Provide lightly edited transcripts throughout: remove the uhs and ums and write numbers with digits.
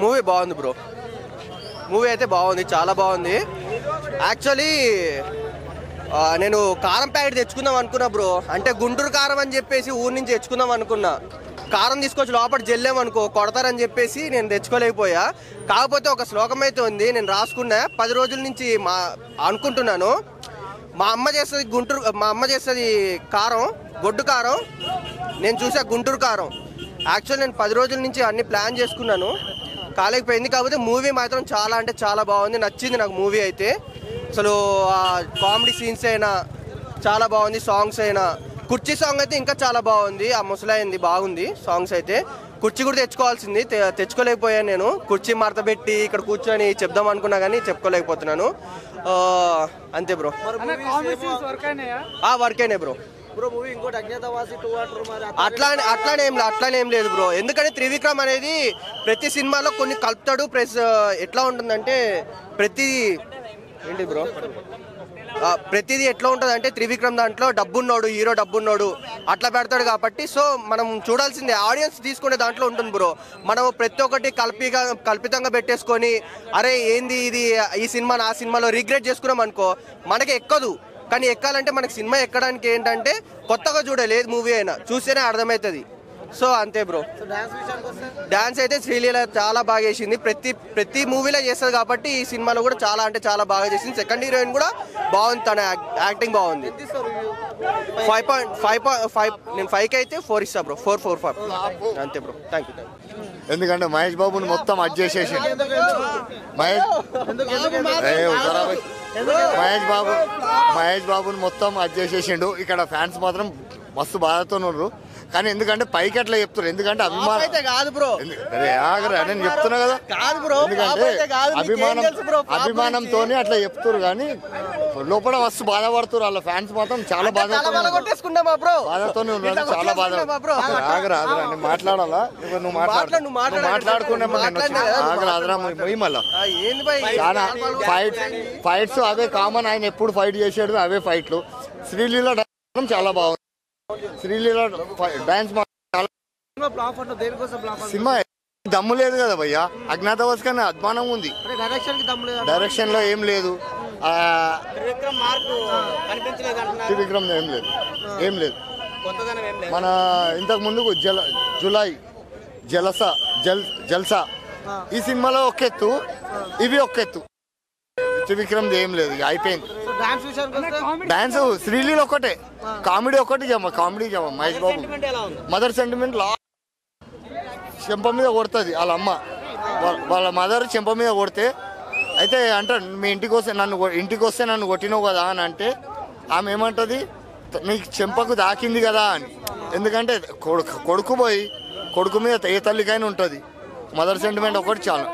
Movie బాగుంది bro. Movie అయితే బాగుంది, చాలా బాగుంది. యాక్చువల్లీ నేను కారం ప్యాకెట్ తెచ్చుకుందాం అనుకున్నా బ్రో. అంటే గుంటూరు కారం అని చెప్పేసి ఊరి నుంచి తెచ్చుకుందాం అనుకున్నా. కారం తీసుకొచ్చి లోపల జల్లేమనుకో కొడతారని చెప్పేసి నేను తెచ్చుకోలేకపోయా. కాకపోతే ఒక శ్లోకం అయితే ఉంది, నేను రాసుకున్నా. 10 రోజుల నుంచి అనుకుంటున్నాను. మా అమ్మ చేస్తుంది కారం, గొడ్డు కారం. నేను చూసా గుంటూరు కారం. యాక్చువల్ నేను 10 రోజుల నుంచి అన్ని ప్లాన్ చేసుకున్నాను, కాలేకపోయింది. కాకపోతే మూవీ మాత్రం చాలా అంటే చాలా బాగుంది, నచ్చింది నాకు మూవీ అయితే. అసలు కామెడీ సీన్స్ అయినా చాలా బాగుంది, సాంగ్స్ అయినా. కుర్చీ సాంగ్ అయితే ఇంకా చాలా బాగుంది. ఆ ముసలాయింది బాగుంది సాంగ్స్ అయితే. కుర్చీ కూడా తెచ్చుకోవాల్సింది, తెచ్చుకోలేకపోయాను. నేను కుర్చీ మడత పెట్టి ఇక్కడ కూర్చొని చెప్దాం అనుకున్నా కానీ చెప్పుకోలేకపోతున్నాను. అంతే బ్రో. వర్క్ అయినాయి బ్రో. అట్లానేం లేదు బ్రో. ఎందుకంటే త్రివిక్రమ్ అనేది ప్రతి సినిమాలో కొన్ని కలుపుతాడు. ప్లస్ ఎట్లా ఉంటుందంటే ప్రతిదీ ఎట్లా ఉంటుంది అంటే త్రివిక్రమ్ దాంట్లో డబ్బున్నోడు, హీరో డబ్బున్నోడు అట్లా పెడతాడు కాబట్టి. సో మనం చూడాల్సిందే, ఆడియన్స్ తీసుకునే దాంట్లో ఉంటుంది బ్రో. మనం ప్రతి ఒక్కటి కల్పితంగా పెట్టేసుకొని అరే ఏంది ఇది, ఈ సినిమా ఆ సినిమాలో రిగ్రెట్ చేసుకున్నాం అనుకో మనకి ఎక్కదు. కానీ ఎక్కాలంటే మనకి సినిమా ఎక్కడానికి ఏంటంటే కొత్తగా చూడాలి, మూవీ అయినా చూస్తేనే అర్థమవుతుంది. సో అంతే బ్రో. డాన్స్ అయితే శ్రీలీల చాలా బాగా చేసింది. ప్రతి మూవీలో చేస్తుంది కాబట్టి ఈ సినిమాలో కూడా చాలా అంటే చాలా బాగా చేసింది. సెకండ్ హీరోయిన్ కూడా బాగుంది, తన యాక్టింగ్ బాగుంది. 5.5 నేను 5కి అయితే 4 ఇస్తా బ్రో. 4.45 అంతే బ్రో. Thank you. ఎందుకంటే మహేష్ బాబుని మొత్తం అడ్జస్ట్ మహేష్ బాబుని మొత్తం అడ్జస్ట్ చేసిండు. ఇక్కడ ఫ్యాన్స్ మాత్రం మస్తు బాధతో ఉన్నారు. కానీ ఎందుకంటే పైకి అట్లా చెప్తారు, ఎందుకంటే నేను చెప్తున్నా కదా, ఎందుకంటే అభిమానంతో అట్లా చెప్తారు. కానీ లోపల మస్తు బాధపడుతున్నారు. వాళ్ళ ఫ్యాన్స్ మాత్రం చాలా బాధతోనే ఉన్నారు, చాలా బాధ. ఆగరా మాట్లాడాలా, నువ్వు మాట్లాడుకున్నా ఆగరాదరా మళ్ళా. చాలా ఫైట్స్ అవే కామన్. ఆయన ఎప్పుడు ఫైట్ చేసాడు అవే ఫైట్లు. శ్రీలీల చాలా బాగుంది. శ్రీలీల డాన్స్ సినిమా దమ్ము లేదు కదా భయ్యా. అజ్ఞాతవాసి కన్నా అద్మానం ఉంది. డైరెక్షన్ లో ఏం లేదు, త్రివిక్రమ్ ఏం లేదు. మన ఇంతకు ముందు జల్సా ఈ సినిమాలో ఒకెత్తు, ఇవి ఒకెత్తు. త్రివిక్రమ్ ఏం లేదు, అయిపోయింది. డాన్స్ శ్రీలీల ఒకటే, కామెడీ ఒకటి comedy Mahesh Babu mother sentiment చెంప మీద కొడుతుంది వాళ్ళ అమ్మ. వాళ్ళ మదర్ చెంప మీద కొడితే అయితే అంటారు మీ ఇంటికి వస్తే నన్ను కొట్టినావు కదా అని అంటే ఆమె ఏమంటుంది, నీకు చెంపకు దాకింది కదా అని. ఎందుకంటే కొడుకు మీద ఏ తల్లికైనా ఉంటుంది. మదర్ సెంటిమెంట్ ఒకటి చాలా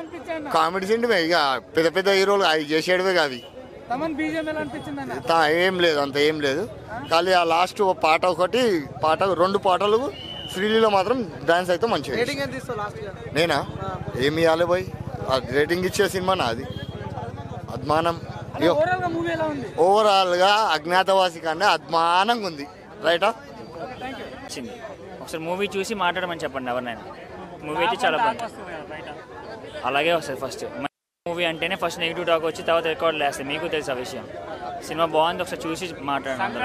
కామెడీ సెంటిమెంట్. ఇక పెద్ద హీరోలు అవి చేసేటివే అవి. ఏం లేదు, అంత ఏం లేదు. ఖాళీ ఆ లాస్ట్ పాట 2 పాటలు శ్రీలీలో మాత్రం డాన్స్ అయితే మంచిగా. నేనా ఏమి ఇవ్వాలి పోయి రేటింగ్ ఇచ్చే సినిమా నాది అద్మానం. ఓవరాల్ గా అజ్ఞాతవాసి కన్నా అద్మానంగా ఉంది. రైటా? ఒకసారి మూవీ చూసి మాట్లాడమని చెప్పండి ఎవరినైనా. మూవీ అయితే చాలా బాగుంది, అలాగే వస్తుంది. ఫస్ట్ మూవీ అంటేనే ఫస్ట్ నెగిటివ్ టాక్ వచ్చి తర్వాత రికార్డులు వేస్తాయి, మీకు తెలుసు ఆ విషయం. సినిమా బాగుంది, ఒకసారి చూసి మాట్లాడండి.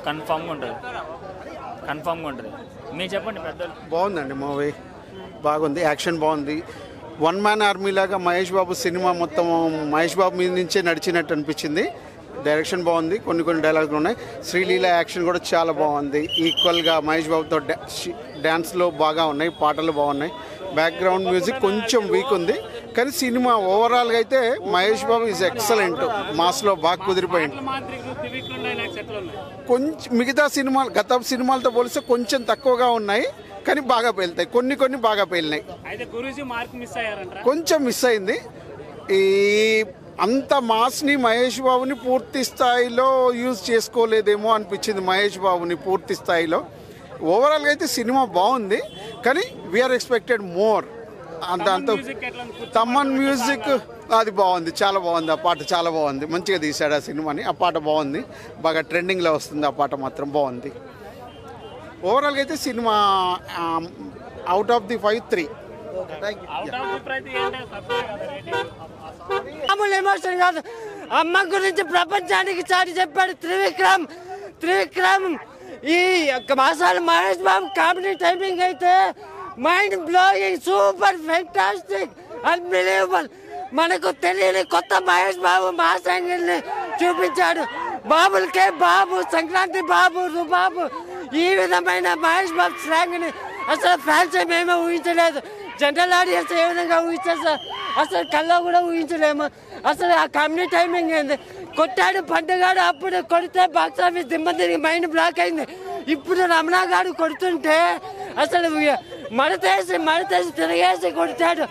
కన్ఫామ్గా ఉంటుంది. మీరు చెప్పండి పెద్దలు. బాగుందండి మూవీ, బాగుంది. యాక్షన్ బాగుంది. 1 మ్యాన్ ఆర్మీ లాగా మహేష్ బాబు సినిమా మొత్తం మహేష్ బాబు మీద నుంచే నడిచినట్టు అనిపించింది. డైరెక్షన్ బాగుంది, కొన్ని డైలాగులు ఉన్నాయి. శ్రీలీల యాక్షన్ కూడా చాలా బాగుంది. ఈక్వల్గా మహేష్ బాబుతో డ్యాన్స్లో బాగా ఉన్నాయి, పాటలు బాగున్నాయి. బ్యాక్గ్రౌండ్ మ్యూజిక్ కొంచెం వీక్ ఉంది. కానీ సినిమా ఓవరాల్గా అయితే Mahesh Babu is excellent. Maslow బాగా కుదిరిపోయింది. కొంచెం మిగతా సినిమాలు గత సినిమాలతో పోలిస్తే కొంచెం తక్కువగా ఉన్నాయి, కానీ బాగా పేలుతాయి. కొన్ని బాగా పేలినాయి. కొంచెం మిస్ అయింది. ఈ అంత మాస్ని మహేష్ బాబుని పూర్తి స్థాయిలో యూజ్ చేసుకోలేదేమో అనిపించింది. మహేష్ బాబుని పూర్తి స్థాయిలో ఓవరాల్గా అయితే సినిమా బాగుంది, కానీ వీఆర్ ఎక్స్పెక్టెడ్ మోర్. అంత తమ్మన్ మ్యూజిక్ అది బాగుంది, చాలా బాగుంది. ఆ పాట చాలా బాగుంది, మంచిగా తీశాడు ఆ సినిమాని. ఆ పాట బాగుంది, బాగా ట్రెండింగ్లో వస్తుంది. ఆ పాట మాత్రం బాగుంది. ఓవరాల్గా అయితే సినిమా అవుట్ ఆఫ్ ది 5 3. మామూలు ఎమోషన్ కాదు, అమ్మ గురించి ప్రపంచానికి చాటి చెప్పాడు త్రివిక్రమ్. ఈ మాసాలు మహేష్ బాబు కామెడీ టైమింగ్ అయితే mind blowing, super, fantastic, unbelievable. మనకు తెలియని కొత్త మహేష్ బాబు మాస్ యాంగిల్ని చూపించాడు. బాబులకే బాబు, సంక్రాంతి బాబు, రుబాబు, ఈ విధమైన మహేష్ బాబు స్లాంగ్ని అసలు ఫ్యాన్స్ మేమే ఊహించలేదు. జనరల్ ఆడియన్స్ ఏ విధంగా ఊహించారు సార్, అసలు కల్లో కూడా ఊహించలేము. అసలు ఆ కామెడీ టైమింగ్ ఏంది, కొట్టాడు పండుగాడు, అప్పుడు కొడితే బాక్స్ ఆఫీస్ దిమ్మ తిరిగి మైండ్ బ్లాక్ అయింది. ఇప్పుడు రమణ గారు కొడుతుంటే అసలు మడతేసి తిరిగేసి కొడతాడు.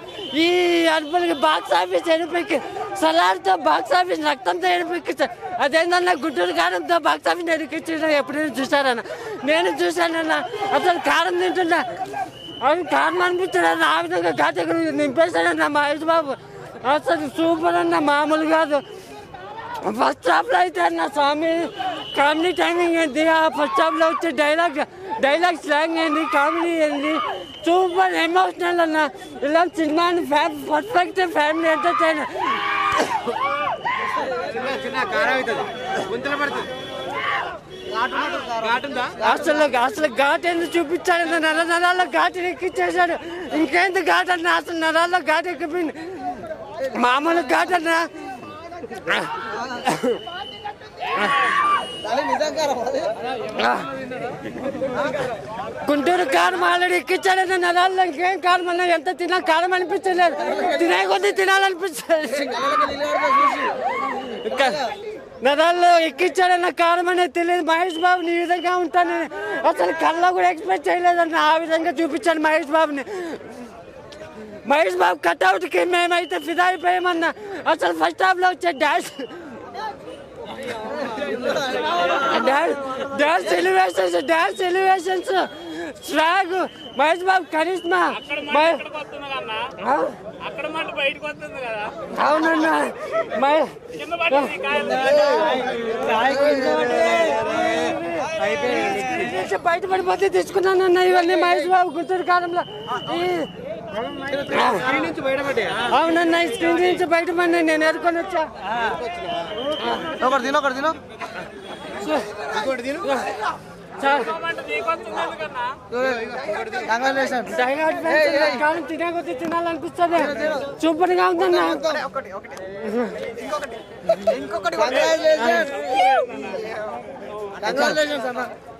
ఈ అర్బులకి బాక్స్ ఆఫీస్ ఎనిపెక్కి, సలార్తో బాక్స్ ఆఫీస్ రక్తంతో ఎనిపెక్కించాడు. అదేందన్నా గుంటూరు కారంతో బాక్స్ ఆఫీస్ ఎనిపించడం ఎప్పుడైనా చూసారన్న? నేను చూశానన్న. అసలు కారం తింటున్నా, అది కారణం అనిపించలేదు. ఆ విధంగా ఘాటి నింపేశాడన్న మహేష్ బాబు. అసలు సూపర్ అన్న, మామూలు కాదు. ఫస్ట్ హాఫ్లో అయితే అన్న స్వామి కామెడీ టైమింగ్ ఏంటి, ఆ ఫస్ట్ హాఫ్లో వచ్చే డైలాగ్ స్లాంగ్ ఏంటి, కామెడీ ఏంటి, సూపర్ ఎమోషనల్ అన్న. ఇలాంటి సినిమాని పర్ఫెక్ట్ ఫ్యామిలీ ఎంటర్టైనర్. అసలు ఘాట్ ఎందుకు చూపించాడు, నరాల్లో ఘాటు ఎక్కిచ్చేసాడు. ఇంకేంత ఘాట్ అన్న, అసలు నరాల్లో ఘాటు ఎక్కిపోయింది. మామూలు ఘాట్ అన్న. గుంటూరు కారం ఆల్రెడీ ఎక్కించాడన్న నరాల్లో. ఇంకేం కారం అన్నా, ఎంత తిన్నా కారం అనిపించలేదు, తినే కొద్దీ తినాలనిపించలేదు. నరాల్లో ఎక్కించాడన్న కారం అనేది తెలియదు. మహేష్ బాబుని ఈ విధంగా ఉంటానని అసలు కళ్ళలో కూడా ఎక్స్పెక్ట్ చేయలేదన్న. ఆ విధంగా చూపించాడు మహేష్ బాబుని. మహేష్ బాబు కట్అవుట్కి మేమైతే ఫిదా అయిపోయామన్నా. అసలు ఫస్ట్ హాఫ్లో వచ్చే dance elevations, swag, Mahesh Babu Karishma. అవునన్నా, బయటపడిపోతే తీసుకున్నానన్న ఇవన్నీ మహేష్ బాబు గుంటూరు కాలంలో. అవునన్నా, ఈ స్క్రీన్ నుంచి బయటపడి నేను ఎదుర్కొని వచ్చా. తినే కొద్ది తినాలనిపిస్తుంది. సూపర్ గా ఉందన్నా.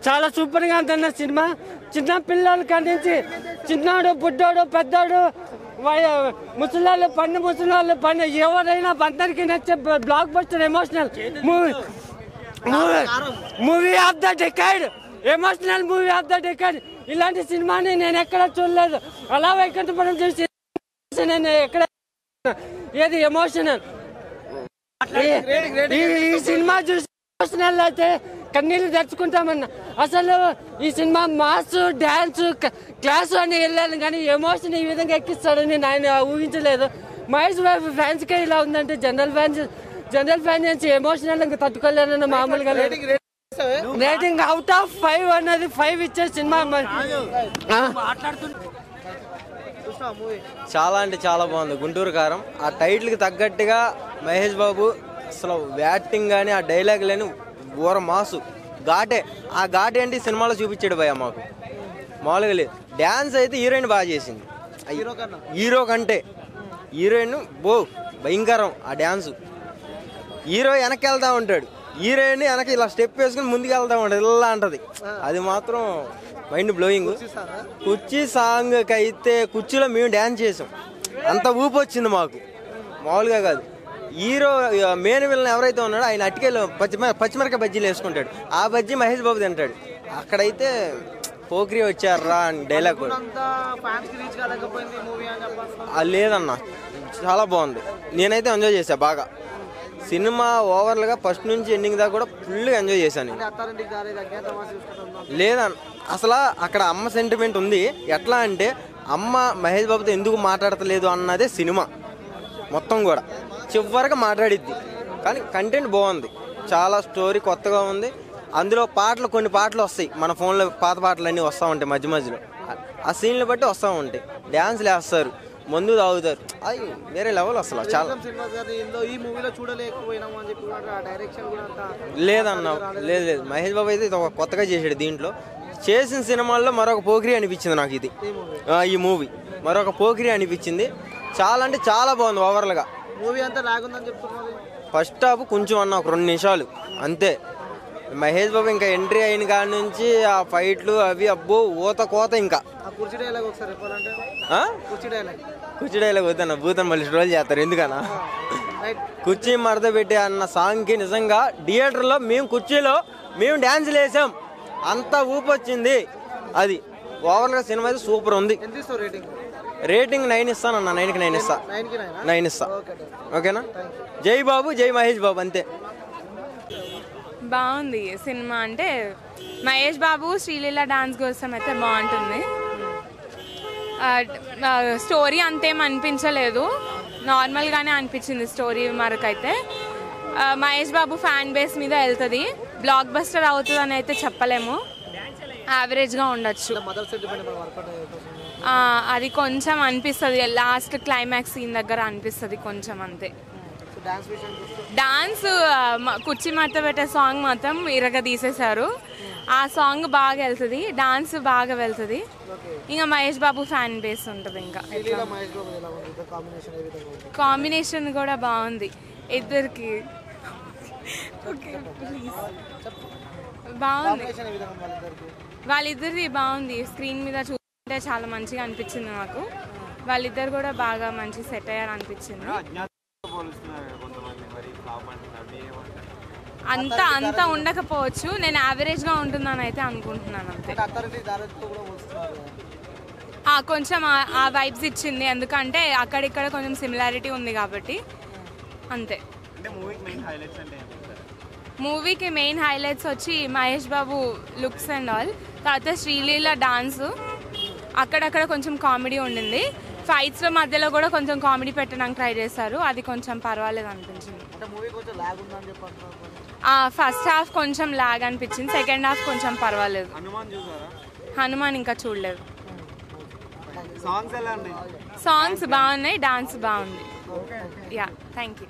చాలా సూపర్ గా ఉందన్న సినిమా. చిన్న పిల్లలు కండించి, చిన్నాడు, బుడ్డోడు, పెద్దోడు, ముసలాళ్ళు, పండు ఎవరైనా అందరికీ నచ్చే block buster emotional movie of the decade, emotional movie of the decade. ఇలాంటి సినిమాని నేను ఎక్కడ చూడలేదు. అలా వైకుంఠపురం చూసి నేను ఎక్కడ ఏది ఎమోషనల్. ఈ సినిమా చూసి ఎమోషనల్ అయితే కన్నీళ్ళు తెచ్చుకుంటామన్న. అసలు ఈ సినిమా మాస్, డ్యాన్స్, క్లాసు అని వెళ్ళాను కానీ ఎమోషన్ ఈ విధంగా ఎక్కిస్తాడని నేను ఊహించలేదు. మహేష్ బాబు ఫ్యాన్స్కే ఇలా ఉందంటే జనరల్ ఫ్యాన్స్ ఎమోషనల్ ఇంకా తట్టుకోలేనన్న. మామూలుగా రేటింగ్ అవుట్ ఆఫ్ 5 అన్నది 5 ఇచ్చే సినిమా. చాలా అంటే చాలా బాగుంది గుంటూరు కారం. ఆ టైటిల్కి తగ్గట్టుగా మహేష్ బాబు అసలు యాక్టింగ్ కానీ, ఆ డైలాగ్ లేని ఊర మాసు ఘాటే. ఆ ఘాటే అంటే సినిమాలో చూపించాడు భయ మాకు. మామూలుగా లేదు. డ్యాన్స్ అయితే హీరోయిన్ బాగా చేసింది. హీరో కంటే హీరోయిన్ భయంకరం ఆ డ్యాన్సు. హీరో వెనక్కి వెళ్తా ఉంటాడు, హీరోయిన్ వెనక ఇలా స్టెప్ వేసుకుని ముందుకు వెళ్తా ఉంటుంది, ఇలా అంటది. అది మాత్రం మైండ్ బ్లోయింగ్. కుర్చీ సాంగ్కి అయితే కుర్చీలో మేము డ్యాన్స్ చేసాం, అంత ఊపు వచ్చింది మాకు. మామూలుగా కాదు. హీరో మెయిన్ విలన్ ఎవరైతే ఉన్నాడో ఆయన అటుకెళ్ళి పచ్చిమిరకాయ బజ్జీలు వేసుకుంటాడు. ఆ బజ్జీ మహేష్ బాబు తింటాడు. అక్కడైతే పోక్రీ వచ్చారా అని డైలాగ్ లేదన్నా. చాలా బాగుంది, నేనైతే ఎంజాయ్ చేశా బాగా. సినిమా ఓవర్లుగా ఫస్ట్ నుంచి ఎండింగ్ దాకా కూడా ఫుల్గా ఎంజాయ్ చేశాను. లేదన్న, అసలు అక్కడ అమ్మ సెంటిమెంట్ ఉంది. ఎట్లా అంటే అమ్మ మహేష్ బాబుతో ఎందుకు మాట్లాడతలేదు అన్నదే సినిమా మొత్తం కూడా. చివరిగా మాట్లాడిద్ది కానీ కంటెంట్ బాగుంది, చాలా స్టోరీ కొత్తగా ఉంది. అందులో పాటలు కొన్ని పాటలు వస్తాయి, మన ఫోన్లో పాత పాటలు అన్నీ వస్తూ ఉంటాయి మధ్య మధ్యలో. ఆ సీన్లు బట్టి వస్తూ ఉంటాయి, డ్యాన్స్లు వేస్తారు, మందు తాగుతారు, అది వేరే లెవెల్ అసలు. చాలా లేదన్నా, లేదు మహేష్ బాబు అయితే ఇది ఒక కొత్తగా చేసాడు. దీంట్లో చేసిన సినిమాల్లో మరొక పోకిరి అనిపించింది నాకు ఇది. ఈ మూవీ మరొక పోకిరి అనిపించింది. చాలా అంటే చాలా బాగుంది ఓవరాల్గా. మూవీ అంతా లాగుందని చెప్తున్నారు. ఫస్ట్ హాఫ్ కొంచెం అన్న ఒక 2 నిమిషాలు అంతే. మహేష్ బాబు ఇంకా ఎంట్రీ అయిన కాడి నుంచి ఆ ఫైట్లు అవి అబ్బో ఊత కోత. ఇంకా కుర్చీ డైలాగ్ ఒకసారి చెప్పాలంటే, కుర్చీ డైలాగ్ వద్దన్న, భూతం మళ్ళీ స్ట్రోల్ చేస్తారు ఎందుకన్నా. కుర్చీ మడత పెట్టి అన్న సాంగ్కి నిజంగా థియేటర్లో మేము డ్యాన్స్లు వేసాం, అంత ఊపు వచ్చింది. అది ఓవరాల్గా సినిమా అయితే సూపర్ ఉంది. రేటింగ్ 9 ఇస్తానన్నా, 9కి 9 ఇస్తా, 9 ఇస్తా. ఓకేనా? జై బాబు, జై మహేష్ బాబు, అంతే. బాగుంది సినిమా. అంటే మహేష్ బాబు శ్రీలీల డాన్స్ కోసం అయితే బాగుంటుంది. స్టోరీ అంతేం అనిపించలేదు, నార్మల్గానే అనిపించింది స్టోరీ వరకైతే. మహేష్ బాబు ఫ్యాన్ బేస్ మీద వెళ్తుంది, బ్లాక్ బస్టర్ అవుతుంది అని అయితే చెప్పలేము, యావరేజ్గా ఉండొచ్చు. అది కొంచెం అనిపిస్తుంది, లాస్ట్ క్లైమాక్స్ సీన్ దగ్గర అనిపిస్తుంది కొంచెం అంతే. డాన్స్ కుర్చీ మడత పెట్టే సాంగ్ మాత్రం ఇరగ తీసేశారు. ఆ సాంగ్ బాగా వెళ్తుంది, డాన్స్ బాగా వెళ్తుంది. ఇంకా మహేష్ బాబు ఫ్యాన్ బేస్ ఉంటుంది. ఇంకా కాంబినేషన్ కూడా బాగుంది ఇద్దరికి. బాగుంది, వాళ్ళిద్దరిది బాగుంది. స్క్రీన్ మీద చూస్తుంటే చాలా మంచిగా అనిపించింది నాకు. వాళ్ళిద్దరు కూడా బాగా మంచి సెట్ అయ్యారు అనిపించింది. అంత ఉండకపోవచ్చు, నేను యావరేజ్గా ఉంటుందని అయితే అనుకుంటున్నాను అంతే. కొంచెం ఆ వైబ్స్ ఇచ్చింది, ఎందుకంటే అక్కడిక్కడ కొంచెం సిమిలారిటీ ఉంది కాబట్టి అంతే. మూవీకి మెయిన్ హైలైట్స్ వచ్చి Mahesh Babu looks and all, తర్వాత శ్రీలీల డాన్స్, అక్కడక్కడ కొంచెం కామెడీ ఉండింది. ఫైట్స్లో మధ్యలో కూడా కొంచెం కామెడీ పెట్టడానికి ట్రై చేశారు, అది కొంచెం పర్వాలేదు అనిపించింది. ఫస్ట్ హాఫ్ కొంచెం లాగ్ అనిపించింది, సెకండ్ హాఫ్ కొంచెం పర్వాలేదు. హనుమాన్ ఇంకా చూడలేదు. సాంగ్స్ బాగున్నాయి, డాన్స్ బాగుంది. Yeah, thank you.